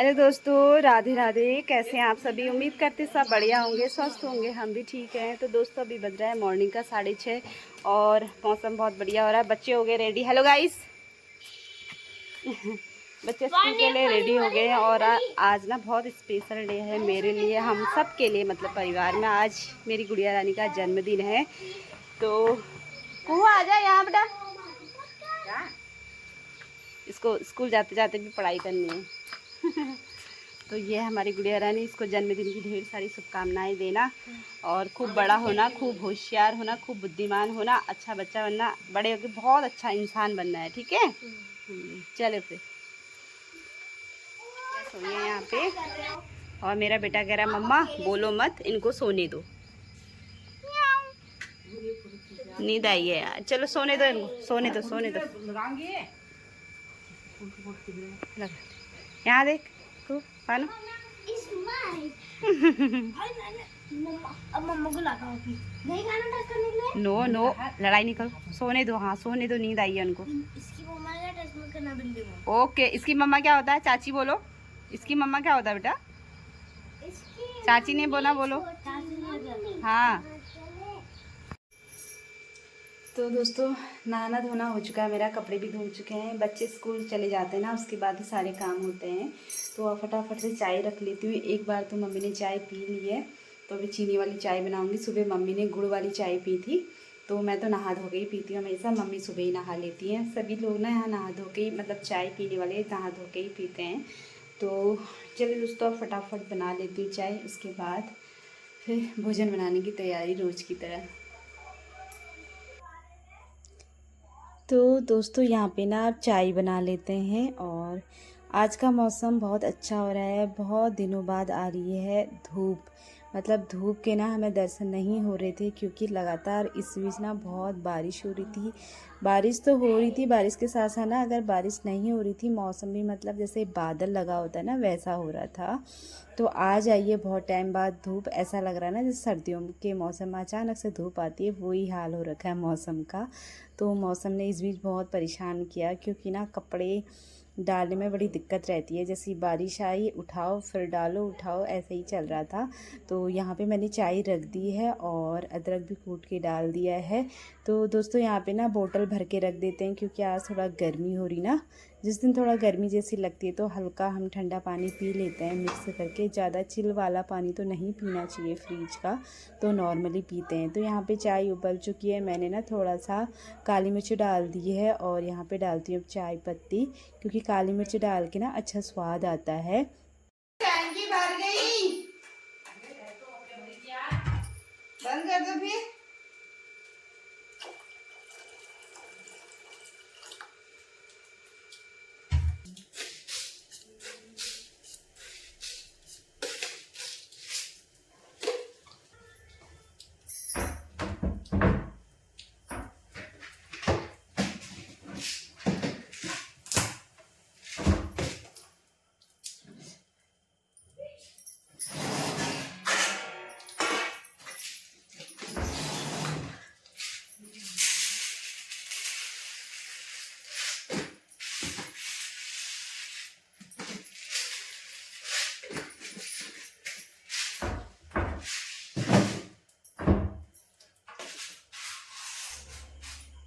Hello दोस्तों, राधे राधे। कैसे हैं आप सभी? उम्मीद करते सब बढ़िया होंगे, स्वस्थ होंगे। हम भी ठीक हैं। तो दोस्तों अभी बज रहा है मॉर्निंग का 6:30 और मौसम बहुत बढ़िया हो रहा है। बच्चे हो गए रेडी। Hello guys. बच्चे स्कूल के लिए रेडी हो गए हैं और आज ना बहुत स्पेशल डे है मेरे लिए, हम सब के लिए, मतलब परिवार में। आज मेरी गुड़िया रानी का जन्मदिन है। तो कुआ आ जाए यहाँ बेटा, इसको स्कूल जाते जाते भी पढ़ाई करनी है। तो ये है हमारी गुड़िया रानी। इसको जन्मदिन की ढेर सारी शुभकामनाएं देना और खूब बड़ा होना, खूब होशियार होना, खूब बुद्धिमान होना, अच्छा बच्चा बनना, बड़े होकर बहुत अच्छा इंसान बनना है। ठीक है। चलो फिर सोइए यहाँ पे। और मेरा बेटा कह रहा है मम्मा बोलो मत, इनको सोने दो, नींद आई है यार। चलो सोने दो इनको, सोने दो सोने दो। यहाँ देख पानो। अब मम्मा को लगाओ कि नहीं खाना टच करने के लिए। नो नो, लड़ाई नहीं करो, सोने दो। हाँ सोने दो, नींद आई है उनको। इसकी मम्मा का टच मत करना बिल्ली को। ओके, इसकी मम्मा क्या होता है? चाची बोलो। इसकी मम्मा क्या होता है बेटा? चाची ने बोला, बोलो। हाँ। तो दोस्तों नहाना धोना हो चुका है मेरा, कपड़े भी धो चुके हैं। बच्चे स्कूल चले जाते हैं ना, उसके बाद ही सारे काम होते हैं। तो अब फटाफट से चाय रख लेती हूँ। एक बार तो मम्मी ने चाय पी ली है, तो अभी चीनी वाली चाय बनाऊंगी। सुबह मम्मी ने गुड़ वाली चाय पी थी, तो मैं तो नहा धो के ही पीती हूँ हमेशा। मम्मी सुबह ही नहा लेती हैं। सभी लोग ना यहाँ नहा धो के ही, मतलब चाय पीने वाले नहा धो के ही पीते हैं। तो चलिए दोस्तों अब फटाफट बना लेती हूँ चाय, उसके बाद फिर भोजन बनाने की तैयारी रोज़ की तरह। तो दोस्तों यहाँ पे ना आप चाय बना लेते हैं। और आज का मौसम बहुत अच्छा हो रहा है। बहुत दिनों बाद आ रही है धूप, मतलब धूप के ना हमें दर्शन नहीं हो रहे थे, क्योंकि लगातार इस बीच ना बहुत बारिश हो रही थी। बारिश तो हो रही थी, बारिश के साथ साथ ना अगर बारिश नहीं हो रही थी, मौसम भी मतलब जैसे बादल लगा होता है ना, वैसा हो रहा था। तो आज आइए बहुत टाइम बाद धूप, ऐसा लग रहा है ना जैसे सर्दियों के मौसम में अचानक से धूप आती है, वही हाल हो रखा है मौसम का। तो मौसम ने इस बीच बहुत परेशान किया, क्योंकि ना कपड़े डालने में बड़ी दिक्कत रहती है। जैसी बारिश आई उठाओ फिर डालो, उठाओ, ऐसे ही चल रहा था। तो यहाँ पे मैंने चाय रख दी है और अदरक भी कूट के डाल दिया है। तो दोस्तों यहाँ पे ना बोतल भर के रख देते हैं, क्योंकि आज थोड़ा गर्मी हो रही ना। जिस दिन थोड़ा गर्मी जैसी लगती है तो हल्का हम ठंडा पानी पी लेते हैं मिक्स करके। ज़्यादा चिल वाला पानी तो नहीं पीना चाहिए फ्रिज का, तो नॉर्मली पीते हैं। तो यहाँ पे चाय उबल चुकी है, मैंने ना थोड़ा सा काली मिर्च डाल दी है और यहाँ पे डालती हूँ चाय पत्ती, क्योंकि काली मिर्च डाल के ना अच्छा स्वाद आता है। बंद कर दो फिर।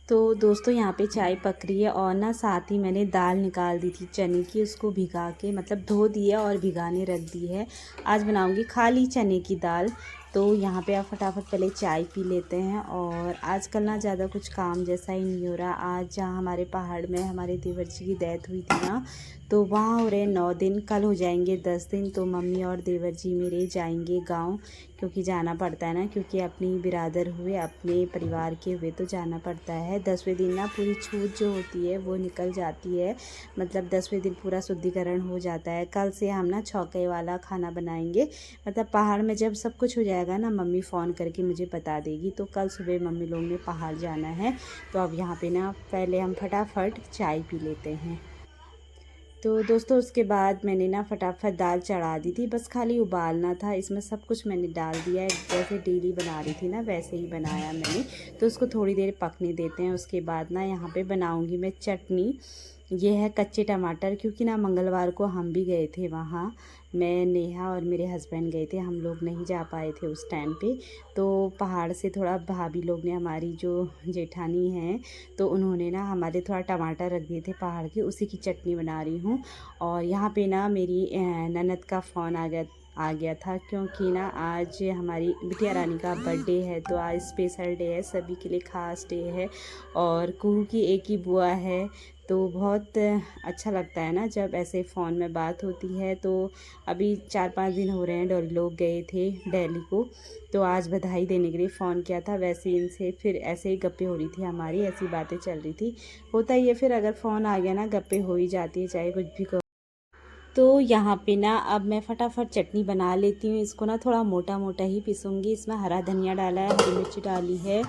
तो दोस्तों यहाँ पे चाय पक रही है और ना साथ ही मैंने दाल निकाल दी थी चने की, उसको भिगा के, मतलब धो दिया और भिगाने रख दी है। आज बनाऊंगी खाली चने की दाल। तो यहाँ पे आप फटाफट पहले चाय पी लेते हैं। और आजकल ना ज़्यादा कुछ काम जैसा ही नहीं हो रहा। आज जहाँ हमारे पहाड़ में हमारे देवर जी की डेथ हुई थी ना, तो वहाँ हो रहे 9 दिन, कल हो जाएंगे 10 दिन। तो मम्मी और देवर जी मेरे जाएंगे गांव, क्योंकि जाना पड़ता है ना, क्योंकि अपनी बिरादर हुए, अपने परिवार के हुए, तो जाना पड़ता है। 10वें दिन ना पूरी छूत जो होती है वो निकल जाती है, मतलब 10वें दिन पूरा शुद्धिकरण हो जाता है। कल से हम ना छौके वाला खाना बनाएंगे, मतलब पहाड़ में जब सब कुछ हो जाएगा ना, मम्मी फ़ोन करके मुझे बता देगी। तो कल सुबह मम्मी लोग ने पहाड़ जाना है। तो अब यहाँ पे ना पहले हम फटाफट चाय पी लेते हैं। तो दोस्तों उसके बाद मैंने ना फटाफट दाल चढ़ा दी थी, बस खाली उबालना था। इसमें सब कुछ मैंने डाल दिया है, जैसे डेली बना रही थी ना वैसे ही बनाया मैंने। तो उसको थोड़ी देर पकने देते हैं। उसके बाद ना यहाँ पे बनाऊंगी मैं चटनी। ये है कच्चे टमाटर, क्योंकि ना मंगलवार को हम भी गए थे वहाँ। मैं, नेहा और मेरे हस्बैंड गए थे, हम लोग नहीं जा पाए थे उस टाइम पे। तो पहाड़ से थोड़ा भाभी लोग ने, हमारी जो जेठानी हैं, तो उन्होंने ना हमारे थोड़ा टमाटर रख दिए थे पहाड़ के, उसी की चटनी बना रही हूँ। और यहाँ पे ना मेरी ननद का फ़ोन आ गया था, क्योंकि ना आज हमारी बिटिया रानी का बर्थडे है। तो आज स्पेशल डे है, सभी के लिए ख़ास डे है। और कुहू की एक ही बुआ है, तो बहुत अच्छा लगता है ना जब ऐसे फ़ोन में बात होती है। तो अभी 4-5 दिन हो रहे हैं, डॉली लोग गए थे दिल्ली को, तो आज बधाई देने के लिए फ़ोन किया था। वैसे ही इनसे फिर ऐसे ही गप्पे हो रही थी हमारी, ऐसी बातें चल रही थी। होता ही है, फिर अगर फ़ोन आ गया ना, गप्पे हो ही जाती है, चाहे कुछ भी। तो यहाँ पे ना अब मैं फटाफट चटनी बना लेती हूँ। इसको ना थोड़ा मोटा मोटा ही पीसूँगी। इसमें हरा धनिया डाला है, हरी मिर्च डाली है,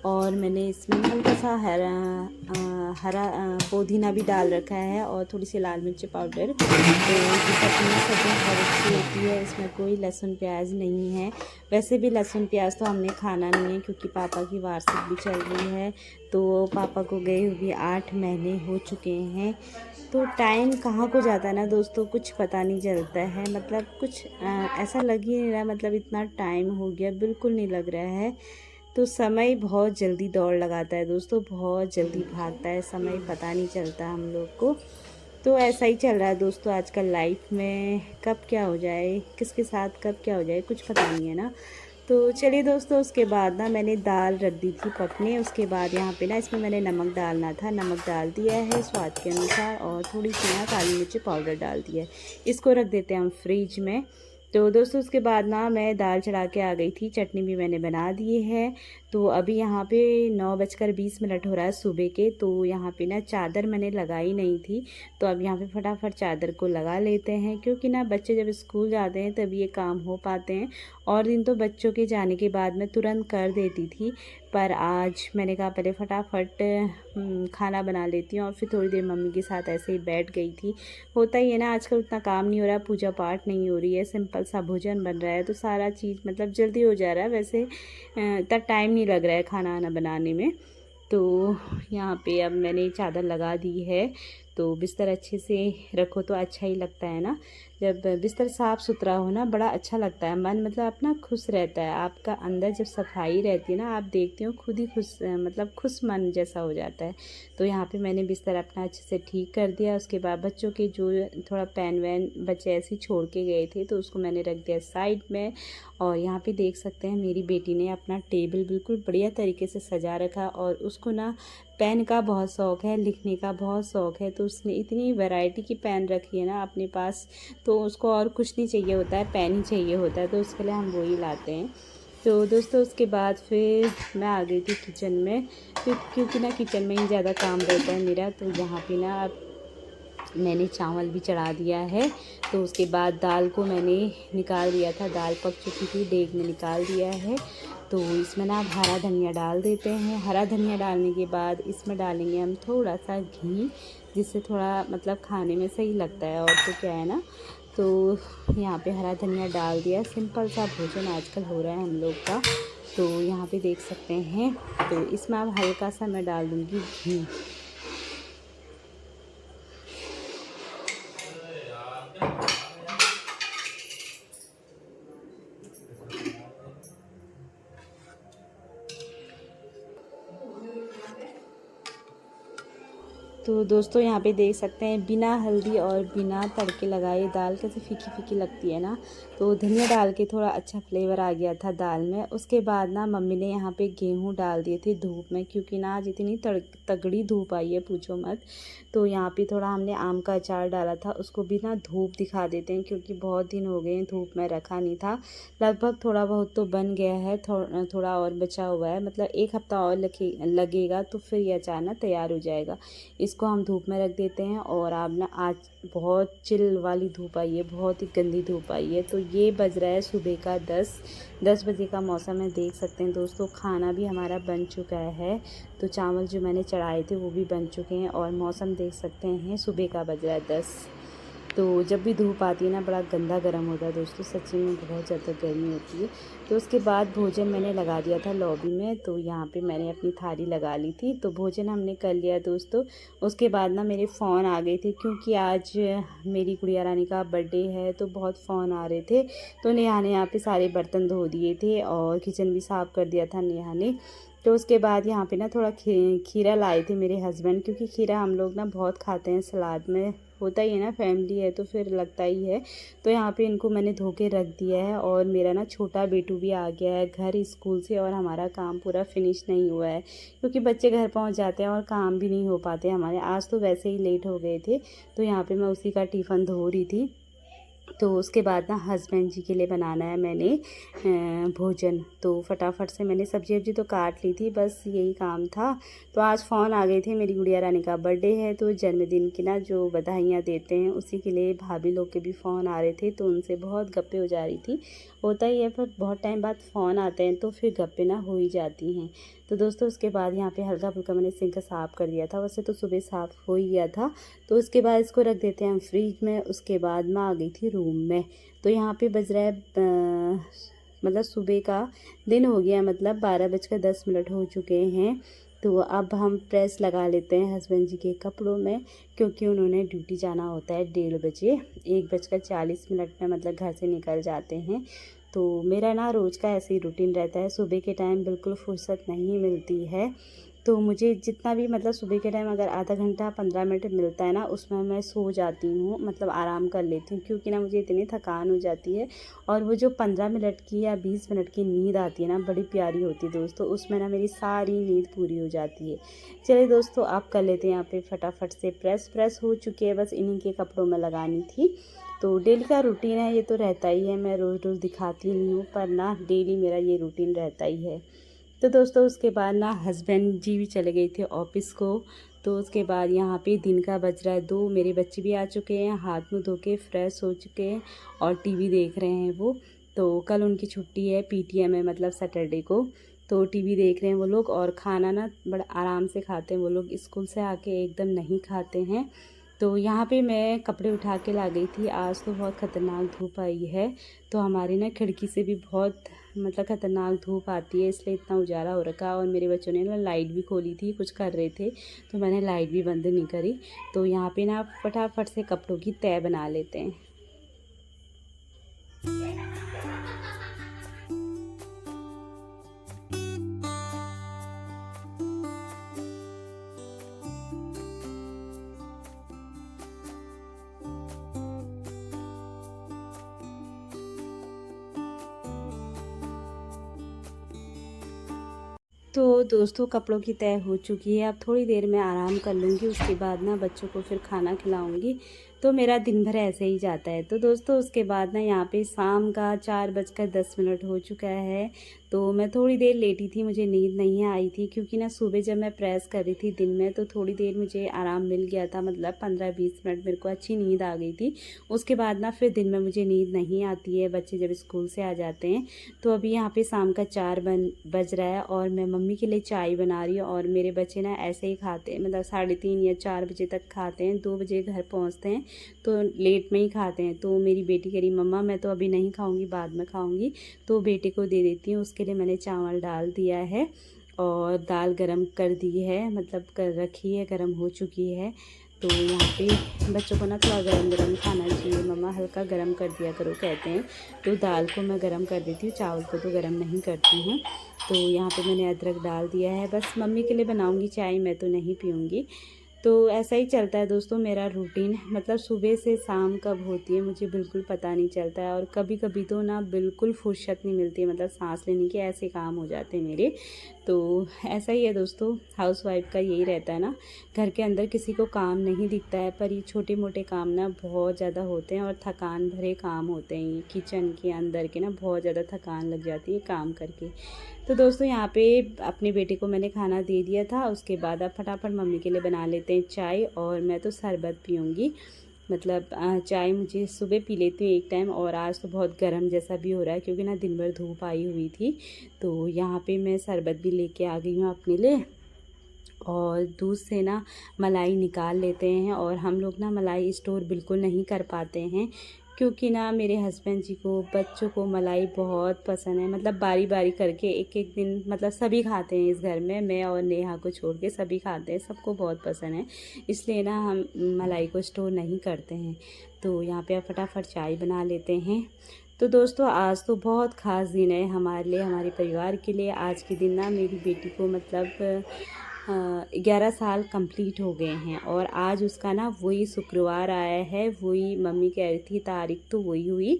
और मैंने इसमें हल्का सा हरा पुदीना भी डाल रखा है, और थोड़ी सी लाल मिर्च पाउडर। तो ये चटनी सब्ज़ी बहुत अच्छी होती है, इसमें कोई लहसुन प्याज नहीं है। वैसे भी लहसुन प्याज तो हमने खाना नहीं है, क्योंकि पापा की वार्षिक भी चल रही है। तो पापा को गए हुए 8 महीने हो चुके हैं। तो टाइम कहाँ को जाता है ना दोस्तों, कुछ पता नहीं चलता है। मतलब कुछ ऐसा लग ही नहीं रहा, मतलब इतना टाइम हो गया, बिल्कुल नहीं लग रहा है। तो समय बहुत जल्दी दौड़ लगाता है दोस्तों, बहुत जल्दी भागता है समय, पता नहीं चलता हम लोग को। तो ऐसा ही चल रहा है दोस्तों आजकल लाइफ में, कब क्या हो जाए, किसके साथ कब क्या हो जाए, कुछ पता नहीं है ना। तो चलिए दोस्तों, उसके बाद ना मैंने दाल रख दी थी पकने। उसके बाद यहाँ पे ना इसमें मैंने नमक डालना था, नमक डाल दिया है स्वाद के अनुसार, और थोड़ी सी ना काली मिर्च पाउडर डाल दिया है। इसको रख देते हैं हम फ्रिज में। तो दोस्तों उसके बाद ना मैं दाल चढ़ा के आ गई थी, चटनी भी मैंने बना दी है। तो अभी यहाँ पे 9:20 हो रहा है सुबह के। तो यहाँ पे ना चादर मैंने लगाई नहीं थी, तो अब यहाँ पे फटाफट चादर को लगा लेते हैं, क्योंकि ना बच्चे जब स्कूल जाते हैं तब ये काम हो पाते हैं। और दिन तो बच्चों के जाने के बाद मैं तुरंत कर देती थी, पर आज मैंने कहा पहले फटाफट खाना बना लेती हूँ, और फिर थोड़ी देर मम्मी के साथ ऐसे ही बैठ गई थी। होता ही है ना, आजकल उतना काम नहीं हो रहा, पूजा पाठ नहीं हो रही है, सिंपल सा भोजन बन रहा है, तो सारा चीज़ मतलब जल्दी हो जा रहा है। वैसे इतना टाइम नहीं लग रहा है खाना वाना बनाने में। तो यहाँ पे अब मैंने चादर लगा दी है। तो बिस्तर अच्छे से रखो तो अच्छा ही लगता है ना, जब बिस्तर साफ़ सुथरा हो ना, बड़ा अच्छा लगता है, मन मतलब अपना खुश रहता है। आपका अंदर जब सफाई रहती है ना, आप देखते हो खुद ही खुश, मतलब खुश मन जैसा हो जाता है। तो यहाँ पे मैंने बिस्तर अपना अच्छे से ठीक कर दिया। उसके बाद बच्चों के जो थोड़ा पेन वैन बच्चे ऐसे ही छोड़ के गए थे, तो उसको मैंने रख दिया साइड में। और यहाँ पे देख सकते हैं मेरी बेटी ने अपना टेबल बिल्कुल बढ़िया तरीके से सजा रखा, और उसको ना पेन का बहुत शौक़ है, लिखने का बहुत शौक़ है। तो उसने इतनी वैरायटी की पेन रखी है ना अपने पास, तो उसको और कुछ नहीं चाहिए होता है, पेन ही चाहिए होता है, तो उसके लिए हम वही लाते हैं। तो दोस्तों उसके बाद फिर मैं आ गई थी किचन में, क्योंकि ना किचन में ही ज़्यादा काम रहता है मेरा। तो यहाँ पे ना अब मैंने चावल भी चढ़ा दिया है। तो उसके बाद दाल को मैंने निकाल दिया था, दाल पक चुकी थी, देग में निकाल दिया है। तो इसमें ना अब हरा धनिया डाल देते हैं। हरा धनिया डालने के बाद इसमें डालेंगे हम थोड़ा सा घी, जिससे थोड़ा मतलब खाने में सही लगता है, और तो क्या है ना। तो यहाँ पे हरा धनिया डाल दिया। सिंपल सा भोजन आजकल हो रहा है हम लोग का। तो यहाँ पे देख सकते हैं, तो इसमें अब हल्का सा मैं डाल दूँगी घी। तो दोस्तों यहाँ पे देख सकते हैं बिना हल्दी और बिना तड़के लगाए दाल कैसे फीकी फीकी लगती है ना। तो धनिया डाल के थोड़ा अच्छा फ्लेवर आ गया था दाल में। उसके बाद ना मम्मी ने यहाँ पे गेहूँ डाल दिए थे धूप में, क्योंकि ना आज इतनी तगड़ी धूप आई है पूछो मत। तो यहाँ पे थोड़ा हमने आम का अचार डाला था, उसको भी ना धूप दिखा देते हैं, क्योंकि बहुत दिन हो गए धूप में रखा नहीं था। लगभग थोड़ा बहुत तो बन गया है, थोड़ा और बचा हुआ है, मतलब 1 हफ्ता और लगेगा, तो फिर ये अचार ना तैयार हो जाएगा। इसको हम धूप में रख देते हैं। और अब ना आज बहुत चिल वाली धूप आई है, बहुत ही गंदी धूप आई है। तो ये बज रहा है सुबह का 10 बजे का मौसम है, देख सकते हैं दोस्तों। खाना भी हमारा बन चुका है, तो चावल जो मैंने चढ़ाए थे वो भी बन चुके हैं, और मौसम देख सकते हैं सुबह का बज रहा है 10। तो जब भी धूप आती है ना बड़ा गंदा गर्म होता है दोस्तों, सच्ची में बहुत ज़्यादा गर्मी होती है। तो उसके बाद भोजन मैंने लगा दिया था लॉबी में, तो यहाँ पे मैंने अपनी थाली लगा ली थी। तो भोजन हमने कर लिया दोस्तों। उसके बाद ना मेरे फ़ोन आ गए थे, क्योंकि आज मेरी गुड़िया रानी का बर्थडे है, तो बहुत फ़ोन आ रहे थे। तो नेहा ने यहाँ पे सारे बर्तन धो दिए थे और किचन भी साफ़ कर दिया था नेहा ने। तो उसके बाद यहाँ पे ना थोड़ा खीरा लाए थे मेरे हस्बैंड, क्योंकि खीरा हम लोग ना बहुत खाते हैं सलाद में, होता ही है ना, फैमिली है तो फिर लगता ही है। तो यहाँ पे इनको मैंने धो के रख दिया है। और मेरा ना छोटा बेटू भी आ गया है घर स्कूल से, और हमारा काम पूरा फिनिश नहीं हुआ है, क्योंकि बच्चे घर पहुँच जाते हैं और काम भी नहीं हो पाते हमारे। आज तो वैसे ही लेट हो गए थे, तो यहाँ पर मैं उसी का टिफ़िन धो रही थी। तो उसके बाद ना हस्बैंड जी के लिए बनाना है मैंने भोजन। तो फटाफट से मैंने सब्जी वब्जी तो काट ली थी, बस यही काम था। तो आज फ़ोन आ गए थे, मेरी गुड़िया रानी का बर्थडे है, तो जन्मदिन की ना जो बधाइयाँ देते हैं उसी के लिए भाभी लोग के भी फ़ोन आ रहे थे, तो उनसे बहुत गप्पे हो जा रही थी। होता ही है, पर बहुत टाइम बाद फ़ोन आते हैं तो फिर गप्पे ना हो ही जाती हैं। तो दोस्तों उसके बाद यहाँ पे हल्का फुल्का मैंने सिंक साफ़ कर दिया था, वैसे तो सुबह साफ़ हो ही गया था। तो उसके बाद इसको रख देते हैं हम फ्रिज में। उसके बाद मैं आ गई थी रूम में। तो यहाँ पे बज रहा है मतलब सुबह का दिन हो गया, मतलब 12:10 हो चुके हैं। तो अब हम प्रेस लगा लेते हैं हस्बैंड जी के कपड़ों में, क्योंकि उन्होंने ड्यूटी जाना होता है 1:30 बजे। 1:40 में मतलब घर से निकल जाते हैं। तो मेरा ना रोज़ का ऐसे ही रूटीन रहता है, सुबह के टाइम बिल्कुल फुर्सत नहीं मिलती है। तो मुझे जितना भी मतलब सुबह के टाइम अगर आधा घंटा 15 मिनट मिलता है ना, उसमें मैं सो जाती हूँ, मतलब आराम कर लेती हूँ, क्योंकि ना मुझे इतनी थकान हो जाती है। और वो जो 15 मिनट की या 20 मिनट की नींद आती है ना, बड़ी प्यारी होती है दोस्तों, उसमें ना मेरी सारी नींद पूरी हो जाती है। चलिए दोस्तों, आप कर लेते हैं यहाँ पे फटाफट से प्रेस हो चुकी है, बस इन्हीं के कपड़ों में लगानी थी। तो डेली का रूटीन है, ये तो रहता ही है, मैं रोज़ रोज़ दिखाती नहीं हूँ, पर ना डेली मेरा ये रूटीन रहता ही है। तो दोस्तों उसके बाद ना हस्बैंड जी भी चले गए थे ऑफिस को। तो उसके बाद यहाँ पे दिन का बज रहा है 2, मेरे बच्चे भी आ चुके हैं, हाथ मुँह धो के फ्रेश हो चुके हैं और टीवी देख रहे हैं वो। तो कल उनकी छुट्टी है, पीटीएम है, मतलब सैटरडे को। तो टीवी देख रहे हैं वो लोग, और खाना ना बड़ा आराम से खाते हैं वो लोग, स्कूल से आके एकदम नहीं खाते हैं। तो यहाँ पे मैं कपड़े उठा के ला गई थी, आज तो बहुत ख़तरनाक धूप आई है। तो हमारी ना खिड़की से भी बहुत मतलब ख़तरनाक धूप आती है, इसलिए इतना उजाला हो रखा। और मेरे बच्चों ने ना लाइट भी खोली थी, कुछ कर रहे थे, तो मैंने लाइट भी बंद नहीं करी। तो यहाँ पे ना फटाफट से कपड़ों की तह बना लेते हैं। तो दोस्तों कपड़ों की तय हो चुकी है, अब थोड़ी देर में आराम कर लूँगी, उसके बाद ना बच्चों को फिर खाना खिलाऊँगी। तो मेरा दिन भर ऐसे ही जाता है। तो दोस्तों उसके बाद ना यहाँ पे शाम का 4:10 हो चुका है। तो मैं थोड़ी देर लेटी थी, मुझे नींद नहीं आई थी, क्योंकि ना सुबह जब मैं प्रेस कर रही थी दिन में, तो थोड़ी देर मुझे आराम मिल गया था, मतलब 15-20 मिनट मेरे को अच्छी नींद आ गई थी। उसके बाद ना फिर दिन में मुझे नींद नहीं आती है, बच्चे जब स्कूल से आ जाते हैं। तो अभी यहाँ पे शाम का 4 बज रहा है, और मैं मम्मी के लिए चाय बना रही हूँ। और मेरे बच्चे ना ऐसे ही खाते हैं, मतलब 3:30 या 4 बजे तक खाते हैं, 2 बजे घर पहुँचते हैं, तो लेट में ही खाते हैं। तो मेरी बेटी कह रही मम्मा मैं तो अभी नहीं खाऊंगी, बाद में खाऊंगी, तो बेटे को दे देती हूँ। उसके लिए मैंने चावल डाल दिया है और दाल गरम कर दी है, मतलब कर रखी है, गरम हो चुकी है। तो यहाँ पे बच्चों को ना थोड़ा गरम गरम खाना चाहिए, मम्मा हल्का गरम कर दिया करो कहते हैं। तो दाल को मैं गरम कर देती हूँ, चावल को तो गरम नहीं करती हूँ। तो यहाँ पे मैंने अदरक डाल दिया है, बस मम्मी के लिए बनाऊँगी चाय, मैं तो नहीं पीऊँगी। तो ऐसा ही चलता है दोस्तों मेरा रूटीन, मतलब सुबह से शाम कब होती है मुझे बिल्कुल पता नहीं चलता है। और कभी कभी तो ना बिल्कुल फुर्सत नहीं मिलती है, मतलब सांस लेने के ऐसे काम हो जाते हैं मेरे। तो ऐसा ही है दोस्तों, हाउसवाइफ का यही रहता है ना, घर के अंदर किसी को काम नहीं दिखता है, पर ये छोटे मोटे काम ना बहुत ज़्यादा होते हैं और थकान भरे काम होते हैं। ये किचन के अंदर के ना बहुत ज़्यादा थकान लग जाती है काम करके। तो दोस्तों यहाँ पे अपने बेटे को मैंने खाना दे दिया था, उसके बाद अब फटाफट मम्मी के लिए बना लेते हैं चाय, और मैं तो शरबत पीऊँगी। मतलब चाय मुझे सुबह पी लेती हूँ एक टाइम, और आज तो बहुत गर्म जैसा भी हो रहा है, क्योंकि ना दिन भर धूप आई हुई थी। तो यहाँ पे मैं शरबत भी लेके आ गई हूँ अपने लिए। और दूध से ना मलाई निकाल लेते हैं। और हम लोग ना मलाई स्टोर बिल्कुल नहीं कर पाते हैं, क्योंकि ना मेरे हस्बैंड जी को, बच्चों को मलाई बहुत पसंद है। मतलब बारी बारी करके एक एक दिन, मतलब सभी खाते हैं इस घर में, मैं और नेहा को छोड़ के सभी खाते हैं, सबको बहुत पसंद है। इसलिए ना हम मलाई को स्टोर नहीं करते हैं। तो यहाँ पे आप फटाफट चाय बना लेते हैं। तो दोस्तों आज तो बहुत ख़ास दिन है हमारे लिए, हमारे परिवार के लिए। आज के दिन ना मेरी बेटी को मतलब 11 साल कंप्लीट हो गए हैं, और आज उसका ना वही शुक्रवार आया है, वही मम्मी कह रही थी तारीख तो वही हुई।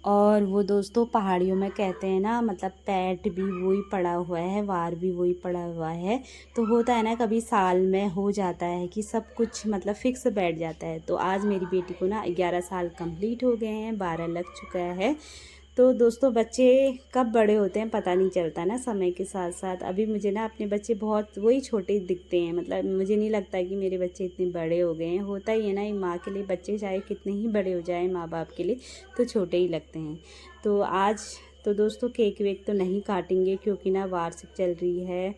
और वो दोस्तों पहाड़ियों में कहते हैं ना, मतलब पैट भी वही पड़ा हुआ है, वार भी वही पड़ा हुआ है। तो होता है ना कभी साल में हो जाता है कि सब कुछ मतलब फिक्स बैठ जाता है। तो आज मेरी बेटी को ना 11 साल कंप्लीट हो गए हैं, 12 लग चुका है। तो दोस्तों बच्चे कब बड़े होते हैं पता नहीं चलता ना समय के साथ साथ। अभी मुझे ना अपने बच्चे बहुत वही छोटे दिखते हैं, मतलब मुझे नहीं लगता कि मेरे बच्चे इतने बड़े हो गए हैं। होता ही है ना, माँ के लिए बच्चे चाहे कितने ही बड़े हो जाएं माँ बाप के लिए तो छोटे ही लगते हैं। तो आज तो दोस्तों केक वेक तो नहीं काटेंगे, क्योंकि ना वार्षिक चल रही है,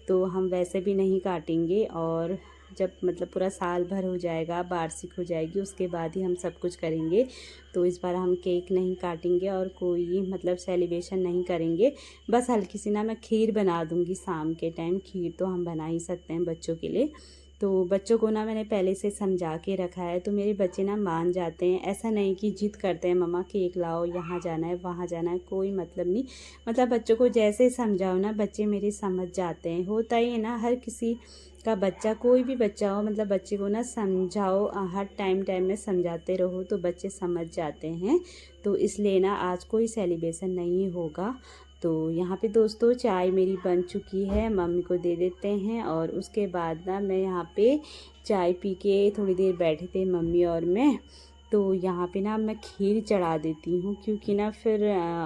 तो हम वैसे भी नहीं काटेंगे। और जब मतलब पूरा साल भर हो जाएगा, वार्षिक हो जाएगी, उसके बाद ही हम सब कुछ करेंगे। तो इस बार हम केक नहीं काटेंगे और कोई मतलब सेलिब्रेशन नहीं करेंगे। बस हल्की सी ना मैं खीर बना दूँगी शाम के टाइम। खीर तो हम बना ही सकते हैं बच्चों के लिए। तो बच्चों को ना मैंने पहले से समझा के रखा है, तो मेरे बच्चे ना मान जाते हैं। ऐसा नहीं कि जिद करते हैं मम्मा केक लाओ, यहाँ जाना है वहाँ जाना है, कोई मतलब नहीं। मतलब बच्चों को जैसे समझाओ ना, बच्चे मेरे समझ जाते हैं। होता ही है ना, हर किसी का बच्चा, कोई भी बच्चा हो, मतलब बच्चे को ना समझाओ, हर टाइम में समझाते रहो तो बच्चे समझ जाते हैं। तो इसलिए ना आज कोई सेलिब्रेशन नहीं होगा। तो यहाँ पे दोस्तों चाय मेरी बन चुकी है, मम्मी को दे देते हैं। और उसके बाद ना मैं यहाँ पे चाय पी के थोड़ी देर बैठे थे मम्मी और मैं। तो यहाँ पे ना मैं खीर चढ़ा देती हूँ, क्योंकि ना फिर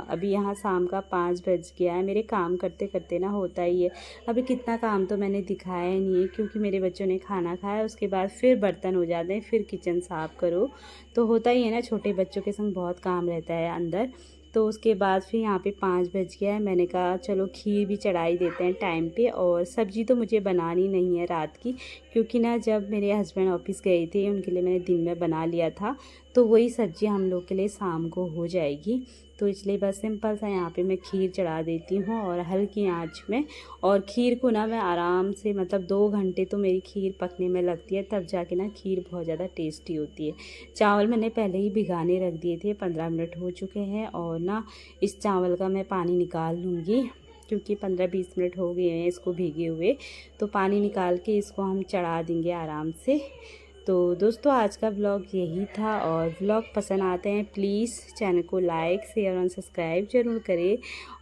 अभी यहाँ शाम का 5 बज गया है। मेरे काम करते करते ना होता ही है। अभी कितना काम तो मैंने दिखाया ही नहीं है, क्योंकि मेरे बच्चों ने खाना खाया, उसके बाद फिर बर्तन हो जाते हैं, फिर किचन साफ़ करो। तो होता ही है ना, छोटे बच्चों के संग बहुत काम रहता है अंदर। तो उसके बाद फिर यहाँ पे 5 बज गया है। मैंने कहा चलो खीर भी चढ़ाई देते हैं टाइम पे। और सब्ज़ी तो मुझे बनानी नहीं है रात की, क्योंकि ना जब मेरे हस्बैंड ऑफिस गए थे उनके लिए मैंने दिन में बना लिया था, तो वही सब्ज़ी हम लोग के लिए शाम को हो जाएगी। तो इसलिए बस सिंपल सा यहाँ पे मैं खीर चढ़ा देती हूँ, और हल्की आंच में। और खीर को ना मैं आराम से, मतलब 2 घंटे तो मेरी खीर पकने में लगती है, तब जाके ना खीर बहुत ज़्यादा टेस्टी होती है। चावल मैंने पहले ही भिगाने रख दिए थे, 15 मिनट हो चुके हैं। और ना इस चावल का मैं पानी निकाल लूँगी, क्योंकि 15-20 मिनट हो गए हैं इसको भीगे हुए। तो पानी निकाल के इसको हम चढ़ा देंगे आराम से। तो दोस्तों आज का व्लॉग यही था, और व्लॉग पसंद आते हैं प्लीज़ चैनल को लाइक शेयर और सब्सक्राइब ज़रूर करें।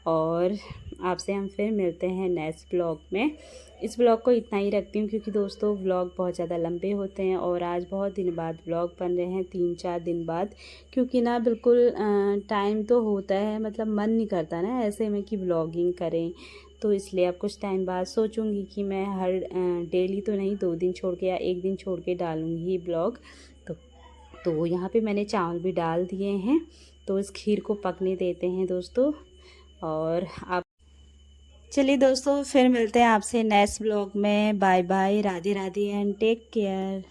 और आपसे हम फिर मिलते हैं नेक्स्ट व्लॉग में। इस व्लॉग को इतना ही रखती हूँ, क्योंकि दोस्तों व्लॉग बहुत ज़्यादा लंबे होते हैं, और आज बहुत दिन बाद व्लॉग बन रहे हैं, 3-4 दिन बाद। क्योंकि ना बिल्कुल टाइम तो होता है, मतलब मन नहीं करता ना ऐसे में कि व्लॉगिंग करें। तो इसलिए अब कुछ टाइम बाद सोचूंगी कि मैं हर डेली तो नहीं, 2 दिन छोड़ के या 1 दिन छोड़ के डालूंगी ब्लॉग। तो यहाँ पे मैंने चावल भी डाल दिए हैं, तो इस खीर को पकने देते हैं दोस्तों। और आप चलिए दोस्तों फिर मिलते हैं आपसे नेक्स्ट ब्लॉग में। Bye bye, Radhe Radhe and take care.